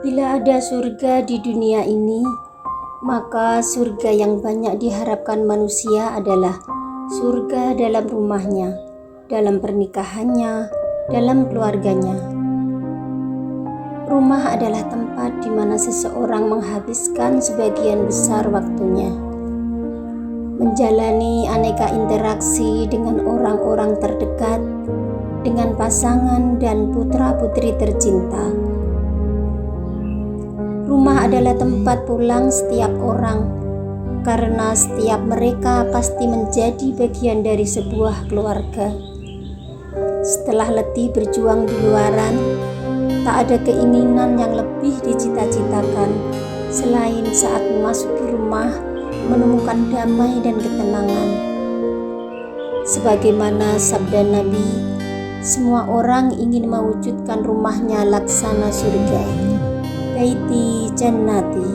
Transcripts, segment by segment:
Bila ada surga di dunia ini, maka surga yang banyak diharapkan manusia adalah surga dalam rumahnya, dalam pernikahannya, dalam keluarganya. Rumah adalah tempat di mana seseorang menghabiskan sebagian besar waktunya, menjalani aneka interaksi dengan orang-orang terdekat, dengan pasangan dan putra-putri tercinta. Rumah adalah tempat pulang setiap orang, karena setiap mereka pasti menjadi bagian dari sebuah keluarga. Setelah letih berjuang di luaran, tak ada keinginan yang lebih dicita-citakan selain saat memasuki rumah menemukan damai dan ketenangan. Sebagaimana sabda Nabi, semua orang ingin mewujudkan rumahnya laksana surga. Baiti jannati,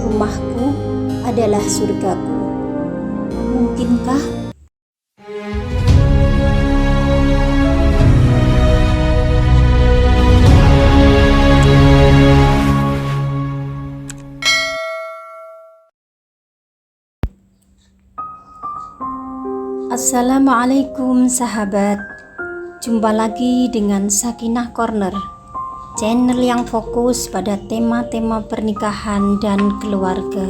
rumahku adalah surgaku. Mungkinkah? Assalamualaikum sahabat. Jumpa lagi dengan Sakinah Corner, channel yang fokus pada tema-tema pernikahan dan keluarga.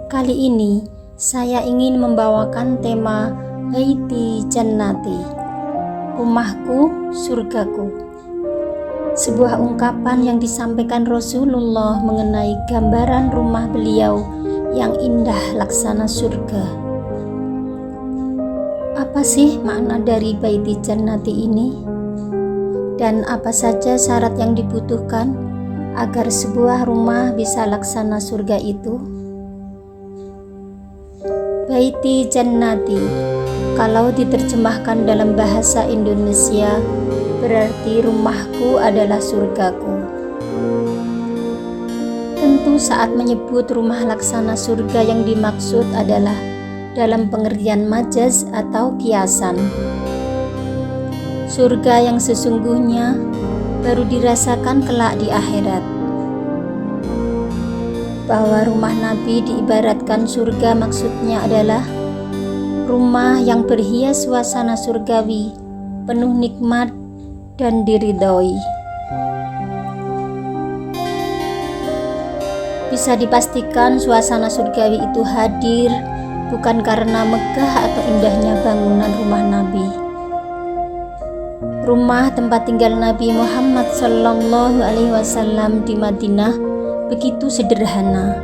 Kali ini saya ingin membawakan tema Baiti Jannati, rumahku surgaku. Sebuah ungkapan yang disampaikan Rasulullah mengenai gambaran rumah beliau yang indah laksana surga. Apa sih makna dari Baiti Jannati ini? Dan apa saja syarat yang dibutuhkan agar sebuah rumah bisa laksana surga itu? Baiti Jannati, kalau diterjemahkan dalam bahasa Indonesia, berarti rumahku adalah surgaku. Tentu saat menyebut rumah laksana surga yang dimaksud adalah dalam pengertian majaz atau kiasan. Surga yang sesungguhnya baru dirasakan kelak di akhirat. Bahwa rumah Nabi diibaratkan surga maksudnya adalah rumah yang berhias suasana surgawi, penuh nikmat dan diridhoi. Bisa dipastikan suasana surgawi itu hadir bukan karena megah atau indahnya bangunan rumah Nabi. Rumah tempat tinggal Nabi Muhammad SAW di Madinah begitu sederhana.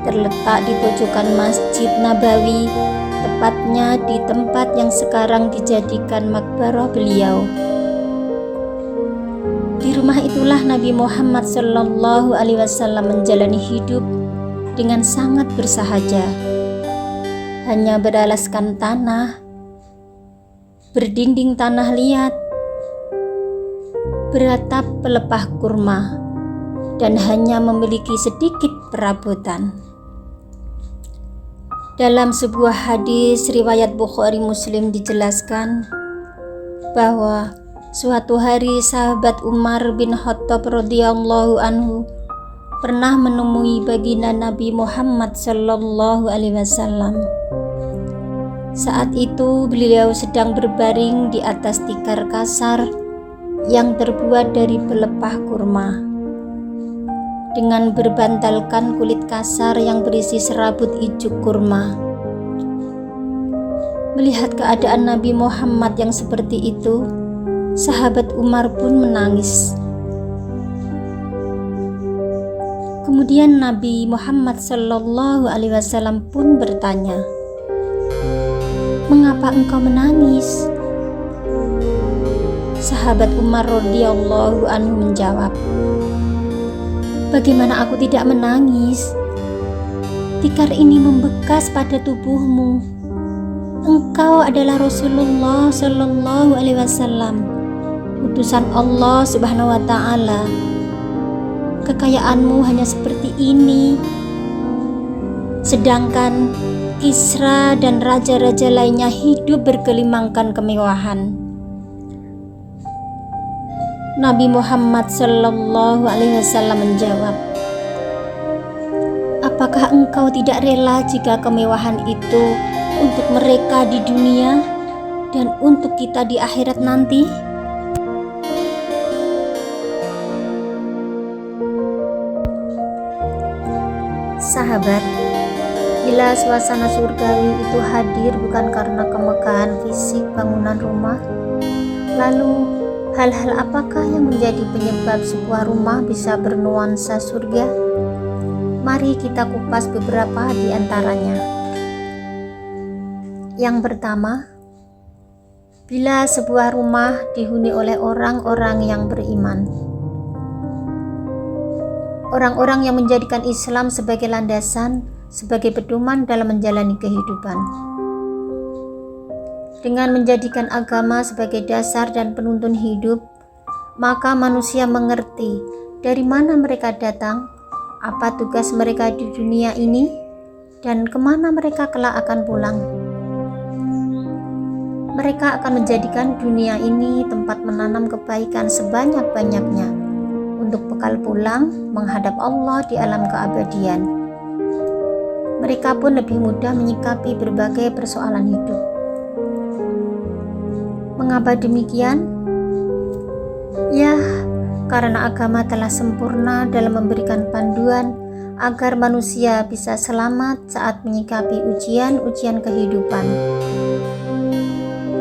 Terletak di pojokan Masjid Nabawi, tepatnya di tempat yang sekarang dijadikan makbarah beliau. Di rumah itulah Nabi Muhammad SAW menjalani hidup dengan sangat bersahaja. Hanya beralaskan tanah, berdinding tanah liat, beratap pelepah kurma, dan hanya memiliki sedikit perabotan. Dalam sebuah hadis riwayat Bukhari Muslim dijelaskan bahwa suatu hari sahabat Umar bin Khattab radhiyallahu anhu pernah menemui baginda Nabi Muhammad SAW. Saat itu beliau sedang berbaring di atas tikar kasar yang terbuat dari pelepah kurma, dengan berbantalkan kulit kasar yang berisi serabut ijuk kurma. Melihat keadaan Nabi Muhammad yang seperti itu, sahabat Umar pun menangis. Kemudian Nabi Muhammad SAW pun bertanya, "Mengapa engkau menangis?" Sahabat Umar radhiyallahu anhu menjawab, "Bagaimana aku tidak menangis? Tikar ini membekas pada tubuhmu. Engkau adalah Rasulullah SAW, utusan Allah Subhanahu wa Ta'ala. Kekayaanmu hanya seperti ini, sedangkan Kisra dan raja-raja lainnya hidup bergelimangkan kemewahan. Nabi Muhammad Shallallahu Alaihi Wasallam menjawab, apakah engkau tidak rela jika kemewahan itu untuk mereka di dunia dan untuk kita di akhirat nanti? Sahabat, bila suasana surgawi itu hadir bukan karena kemegahan fisik bangunan rumah, lalu hal-hal apakah yang menjadi penyebab sebuah rumah bisa bernuansa surga? Mari kita kupas beberapa di antaranya. Yang pertama, bila sebuah rumah dihuni oleh orang-orang yang beriman. Orang-orang yang menjadikan Islam sebagai landasan, sebagai pedoman dalam menjalani kehidupan. Dengan menjadikan agama sebagai dasar dan penuntun hidup, maka manusia mengerti dari mana mereka datang, apa tugas mereka di dunia ini, dan kemana mereka kelak akan pulang. Mereka akan menjadikan dunia ini tempat menanam kebaikan sebanyak-banyaknya untuk bekal pulang menghadap Allah di alam keabadian. Mereka pun lebih mudah menyikapi berbagai persoalan hidup. Mengapa demikian? Ya, karena agama telah sempurna dalam memberikan panduan agar manusia bisa selamat saat menyikapi ujian-ujian kehidupan.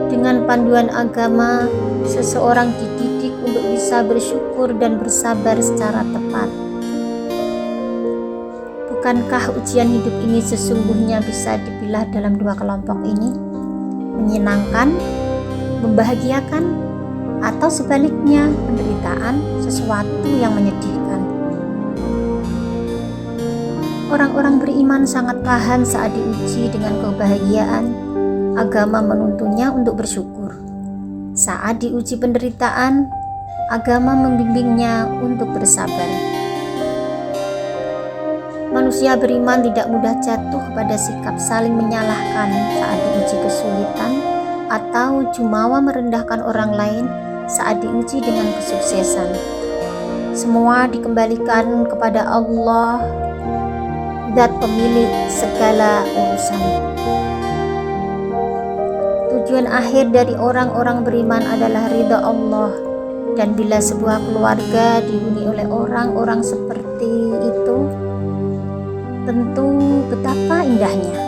Dengan panduan agama, seseorang dididik untuk bisa bersyukur dan bersabar secara tepat. Bukankah ujian hidup ini sesungguhnya bisa dipilah dalam dua kelompok ini? Menyenangkan, membahagiakan, atau sebaliknya penderitaan, sesuatu yang menyedihkan. Orang-orang beriman sangat paham saat diuji dengan kebahagiaan. Agama menuntunnya untuk bersyukur. Saat diuji penderitaan, agama membimbingnya untuk bersabar. Manusia beriman tidak mudah jatuh pada sikap saling menyalahkan saat diuji kesulitan atau jumawa merendahkan orang lain saat diuji dengan kesuksesan. Semua dikembalikan kepada Allah, Zat pemilik segala urusan. Tujuan akhir dari orang-orang beriman adalah ridha Allah, dan bila sebuah keluarga dihuni oleh orang-orang seperti itu, tentu betapa indahnya.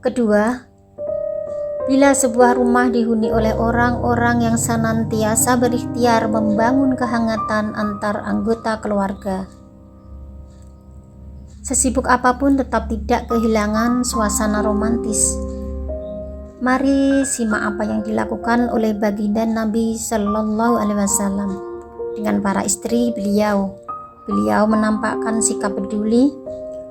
Kedua, bila sebuah rumah dihuni oleh orang-orang yang senantiasa berikhtiar membangun kehangatan antar anggota keluarga, sesibuk apapun tetap tidak kehilangan suasana romantis. Mari simak apa yang dilakukan oleh baginda Nabi Shallallahu Alaihi Wasallam dengan para istri beliau. Beliau menampakkan sikap peduli,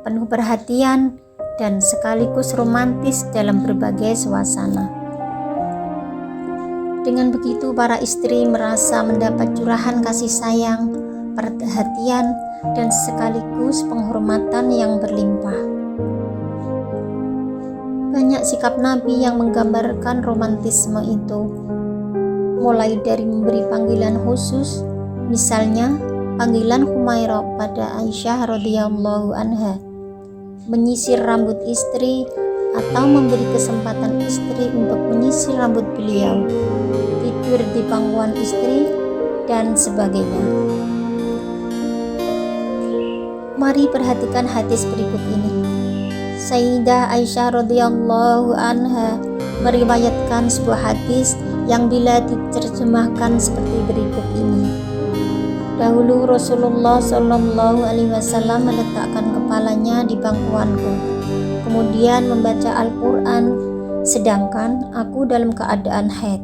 penuh perhatian, dan sekaligus romantis dalam berbagai suasana. Dengan begitu, para istri merasa mendapat curahan kasih sayang, perhatian, dan sekaligus penghormatan yang berlimpah. Banyak sikap Nabi yang menggambarkan romantisme itu, mulai dari memberi panggilan khusus, misalnya panggilan Humairah pada Aisyah radhiyallahu anha, menyisir rambut istri, atau memberi kesempatan istri untuk menyisir rambut beliau, tidur di pangkuan istri, dan sebagainya. Mari perhatikan hadis berikut ini. Sayyidah Aisyah radhiyallahu anha meriwayatkan sebuah hadis yang bila diterjemahkan seperti berikut ini. Dahulu Rasulullah Shallallahu Alaihi Wasallam meletakkan kepalanya di pangkuanku, kemudian membaca Al-Quran, sedangkan aku dalam keadaan haid.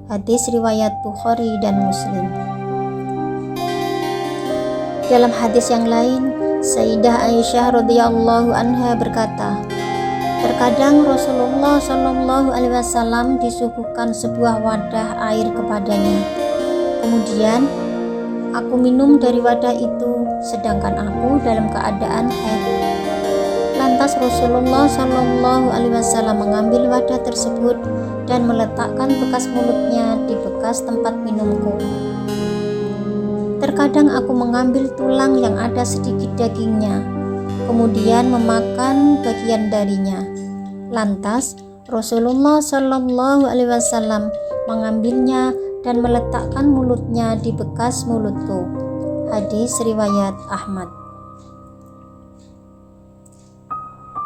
Hadis riwayat Bukhari dan Muslim. Dalam hadis yang lain, Sayyidah Aisyah radhiyallahu anha berkata, terkadang Rasulullah Shallallahu Alaihi Wasallam disuguhkan sebuah wadah air kepadanya. Kemudian aku minum dari wadah itu, sedangkan aku dalam keadaan haid. Lantas Rasulullah Shallallahu Alaihi Wasallam mengambil wadah tersebut dan meletakkan bekas mulutnya di bekas tempat minumku. Terkadang aku mengambil tulang yang ada sedikit dagingnya, kemudian memakan bagian darinya. Lantas Rasulullah Shallallahu Alaihi Wasallam mengambilnya dan meletakkan mulutnya di bekas mulutku. Hadis riwayat Ahmad.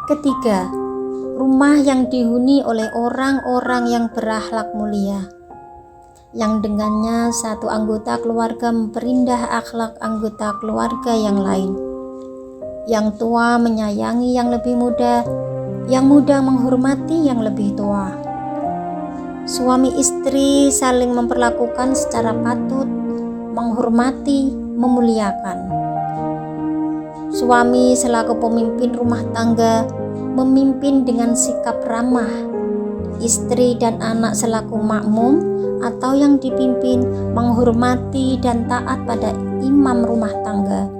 Ketiga, rumah yang dihuni oleh orang-orang yang berakhlak mulia, yang dengannya satu anggota keluarga memperindah akhlak anggota keluarga yang lain. Yang tua menyayangi yang lebih muda, yang muda menghormati yang lebih tua. Suami istri saling memperlakukan secara patut, menghormati, memuliakan. Suami selaku pemimpin rumah tangga memimpin dengan sikap ramah. Istri dan anak selaku makmum atau yang dipimpin menghormati dan taat pada imam rumah tangga.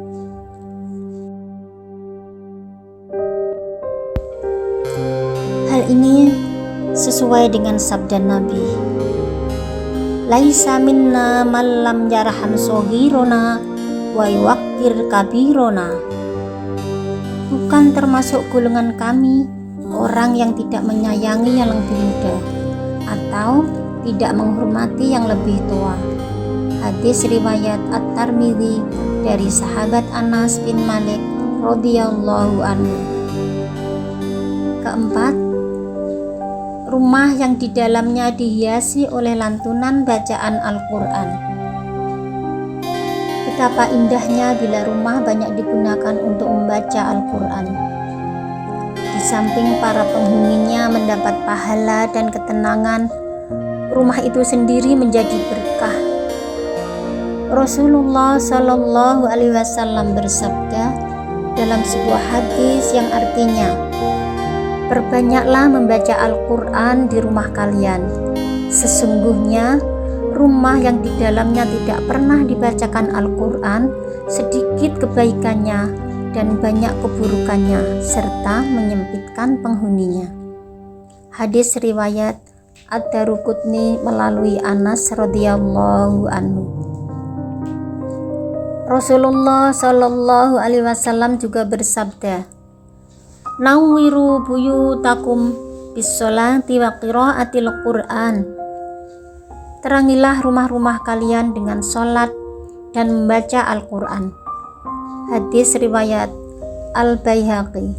Hal ini sesuai dengan sabda Nabi, "Laisa minna man lam yarham shaghirana wa yuwaqqir kabirana." Bukan termasuk golongan kami orang yang tidak menyayangi yang lebih muda atau tidak menghormati yang lebih tua. Hadis riwayat At-Tirmidzi dari sahabat Anas bin Malik radhiyallahu anhu. Keempat, rumah yang di dalamnya dihiasi oleh lantunan bacaan Al-Quran. Betapa indahnya bila rumah banyak digunakan untuk membaca Al-Quran. Di samping para penghuninya mendapat pahala dan ketenangan, rumah itu sendiri menjadi berkah. Rasulullah Shallallahu Alaihi Wasallam bersabda dalam sebuah hadis yang artinya, "Perbanyaklah membaca Al-Quran di rumah kalian. Sesungguhnya rumah yang di dalamnya tidak pernah dibacakan Al-Quran, sedikit kebaikannya dan banyak keburukannya, serta menyempitkan penghuninya." Hadis riwayat Ad-Daruqutni melalui Anas radhiyallahu anhu. Rasulullah Shallallahu Alaihi Wasallam juga bersabda, "Nawwiru buyutakum bis-sholati wa qiraatil Qur'an." Terangilah rumah-rumah kalian dengan sholat dan membaca Al-Quran. Hadis riwayat Al-Baihaqi.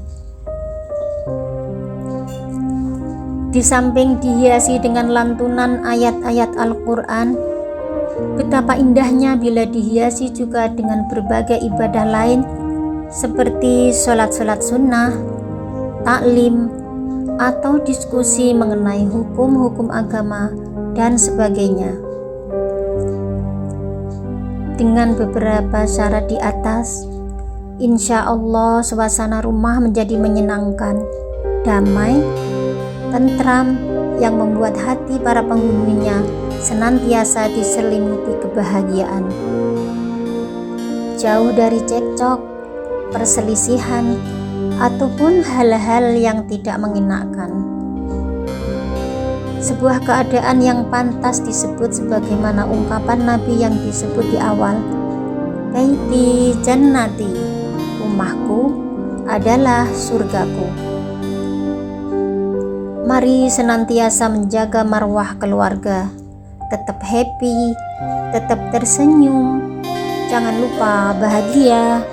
Di samping dihiasi dengan lantunan ayat-ayat Al-Quran, betapa indahnya bila dihiasi juga dengan berbagai ibadah lain seperti sholat-sholat sunnah, taklim, atau diskusi mengenai hukum-hukum agama dan sebagainya. Dengan beberapa syarat di atas, insya Allah suasana rumah menjadi menyenangkan, damai, tentram, yang membuat hati para penghuninya senantiasa diselimuti kebahagiaan. Jauh dari cekcok, perselisihan, ataupun hal-hal yang tidak mengenakan. Sebuah keadaan yang pantas disebut sebagaimana ungkapan Nabi yang disebut di awal, "Baiti jannati," rumahku adalah surgaku. Mari senantiasa menjaga marwah keluarga, tetap happy, tetap tersenyum, jangan lupa bahagia.